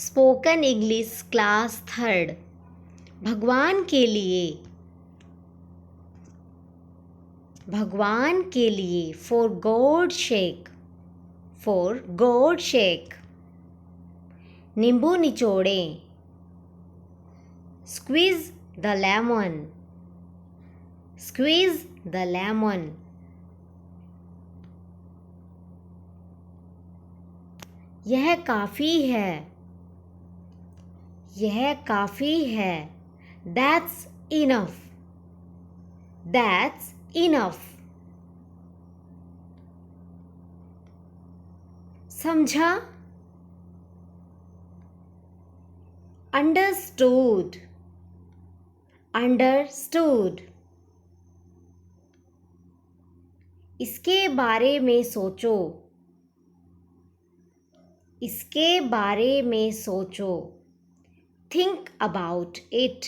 Spoken English class third. भगवान के लिए, भगवान के लिए, for God sake, for God sake. नींबू निचोड़ें, squeeze the lemon, squeeze the lemon. यह काफ़ी है, यह काफ़ी है। That's enough, that's enough। समझा, understood, understood। इसके बारे में सोचो, इसके बारे में सोचो। Think about it,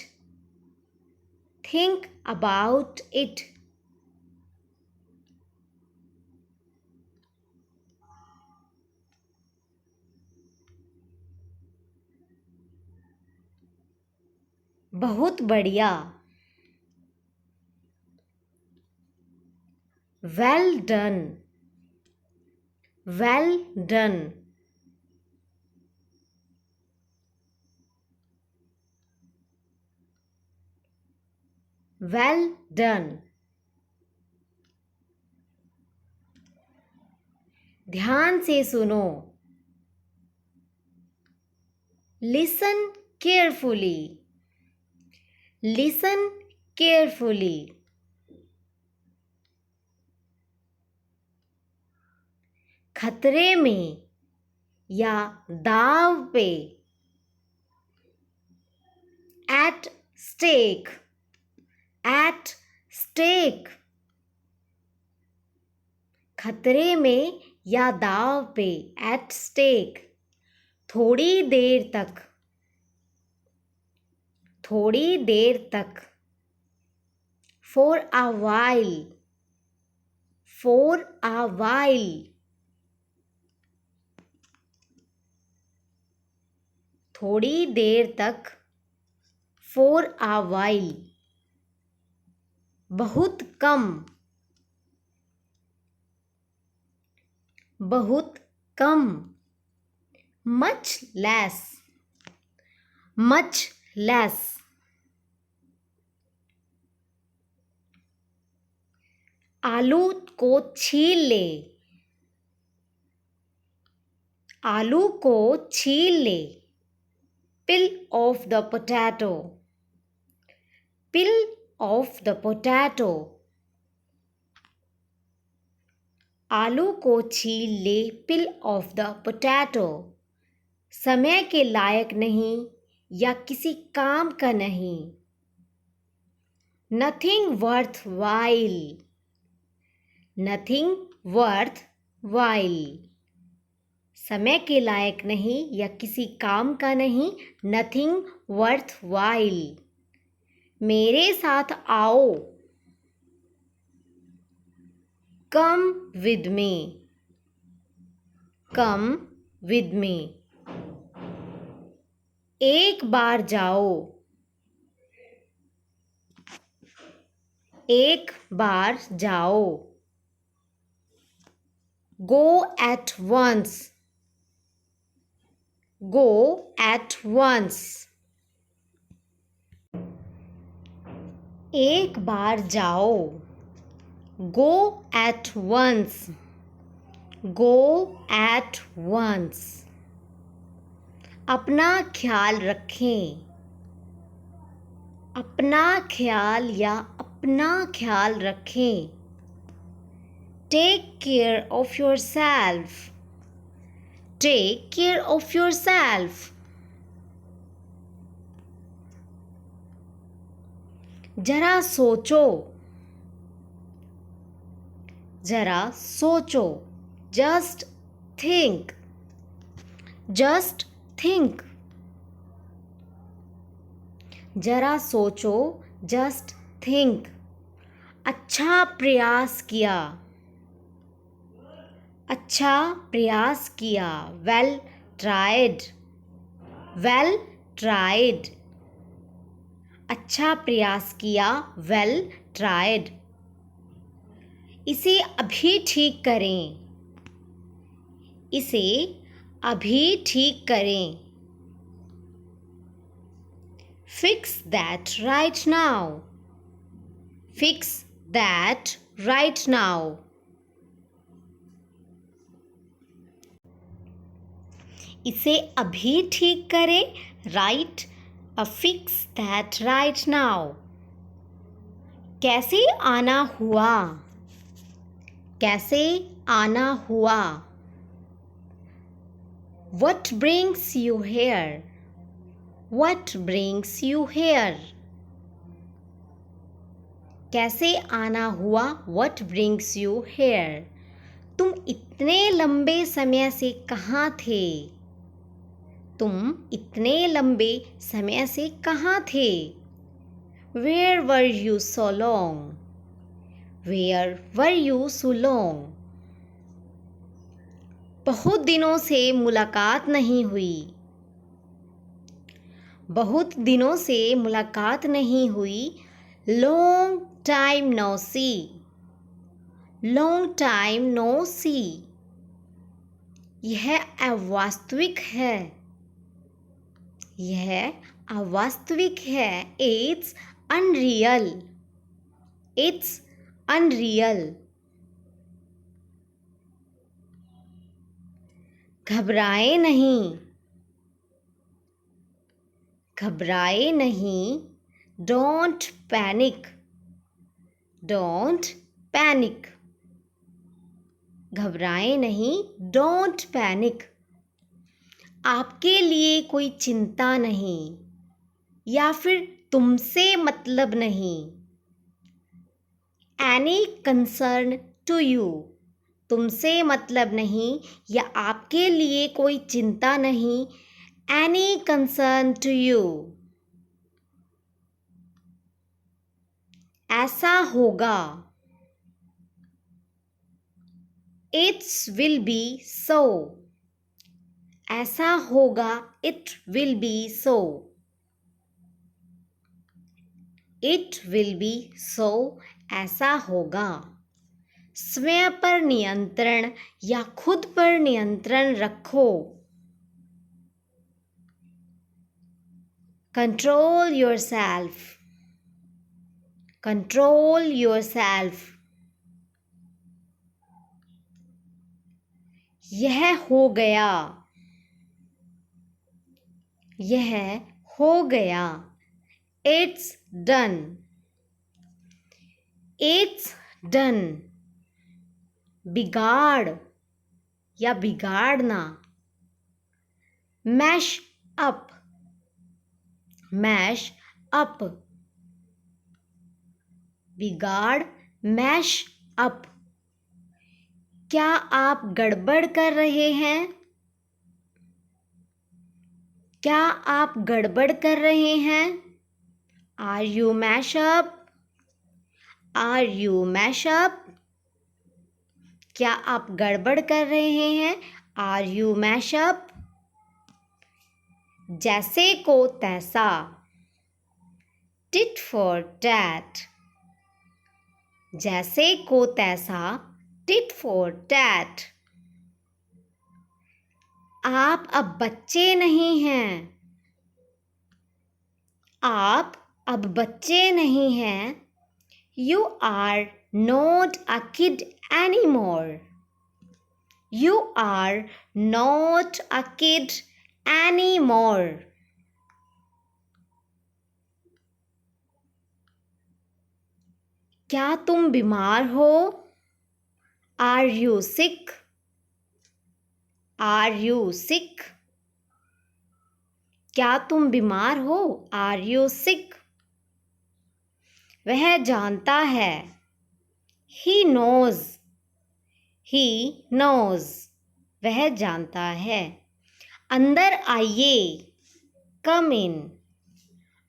think about it। बहुत बढ़िया, well done, well done। well done। ध्यान से सुनो, listen carefully, listen carefully। खतरे में या दाव पे, at stake, at stake। खतरे में या दाव पे, at stake। थोड़ी देर तक, थोड़ी देर तक। for a while, for a while। थोड़ी देर तक, for a while। बहुत कम, बहुत कम। much less, much less। आलू को छील ले, आलू को छील ले। peel off the potato, peel off the potato। आलू को छील ले, peel off the potato। समय के लायक नहीं या किसी काम का नहीं। nothing worthwhile, nothing worthwhile। समय के लायक नहीं या किसी काम का नहीं, nothing worthwhile। मेरे साथ आओ, come with me, come with me। एक बार जाओ, एक बार जाओ। go at once, go at once। एक बार जाओ, go at once, go at once। अपना ख्याल रखें, अपना ख्याल या अपना ख्याल रखें। take care of yourself, take care of yourself। जरा सोचो, जरा सोचो। just think, just think। जरा सोचो, just think। अच्छा प्रयास किया, अच्छा प्रयास किया। well tried, वेल ट्राइड, अच्छा प्रयास किया, वेल ट्राइड। इसे अभी ठीक करें, इसे अभी ठीक करें। Fix that right now, fix that right now. इसे अभी ठीक करें, right fix that right now. कैसे आना हुआ, कैसे आना हुआ। What brings you here? What brings you here? कैसे आना हुआ, What brings you here? तुम इतने लंबे समय से कहाँ थे, तुम इतने लंबे समय से कहाँ थे। Where were you so long? Where were you so long? बहुत दिनों से मुलाकात नहीं हुई, बहुत दिनों से मुलाकात नहीं हुई। Long time no see, long time no see। यह अवास्तविक है, यह अवास्तविक है। It's unreal, it's unreal। घबराए नहीं, घबराए नहीं। Don't panic, don't panic। घबराए नहीं, Don't panic। आपके लिए कोई चिंता नहीं, या फिर तुमसे मतलब नहीं। Any concern to you, तुमसे मतलब नहीं या आपके लिए कोई चिंता नहीं। Any concern to you। ऐसा होगा, It will be so। ऐसा होगा, It will be so। It will be so, ऐसा होगा। स्वयं पर नियंत्रण या खुद पर नियंत्रण रखो। Control yourself, control yourself। यह हो गया, यह हो गया। It's done, it's done। बिगाड़ या बिगाड़ना। Mash up, mash up. बिगाड़, मैश अप। क्या आप गड़बड़ कर रहे हैं, क्या आप गड़बड़ कर रहे हैं। Are you mash up, Are you mash up। क्या आप गड़बड़ कर रहे हैं, Are you mash up। जैसे को तैसा, tit for tat। जैसे को तैसा, tit for tat। आप अब बच्चे नहीं हैं, आप अब बच्चे नहीं हैं। You are not a kid anymore, You are not a kid anymore। क्या तुम बीमार हो, Are you sick, Are you sick। क्या तुम बीमार हो, Are you sick। वह जानता है, He knows, He knows। वह जानता है। अंदर आइए, Come in।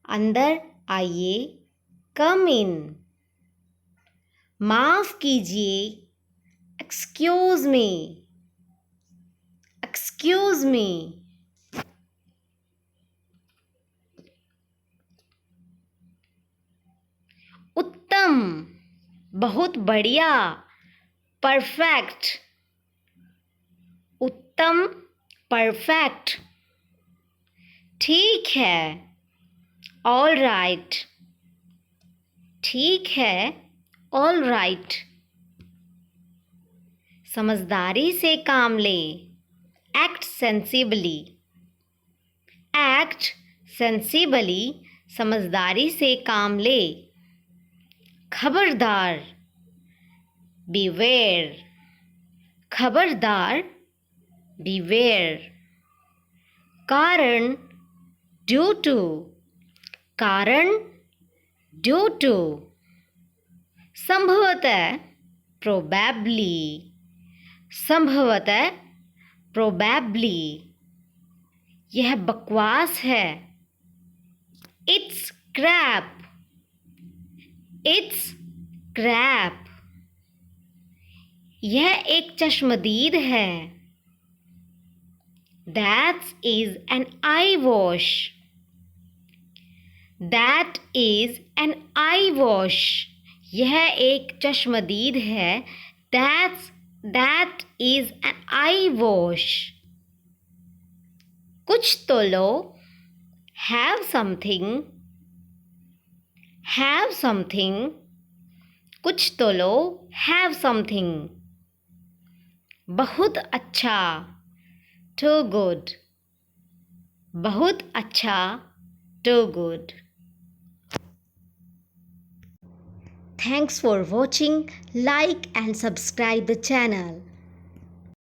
अंदर आइए, Come in। माफ कीजिए, Excuse me, Excuse me। बहुत बढ़िया, परफेक्ट, उत्तम, परफेक्ट, ठीक है, ऑल राइट, ठीक है, ऑल राइट, समझदारी से काम ले, एक्ट सेंसिबली, एक्ट सेंसिबली, समझदारी से काम ले, खबरदार, बीवेयर, खबरदार, बीवेयर, कारण, ड्यू टू, कारण, ड्यू टू, संभवतः, प्रोबेबली, संभवतः, प्रोबेबली, यह बकवास है, इट्स क्रैप, इट्स क्रैप, यह एक चश्मदीद है, that is an eye wash, that is an eye wash, यह एक चश्मदीद है, that is an eye wash, कुछ तो लो, have something, have something, कुछ तो लो, have something, बहुत अच्छा, too good, बहुत अच्छा, too good. Thanks for watching. Like and subscribe the channel.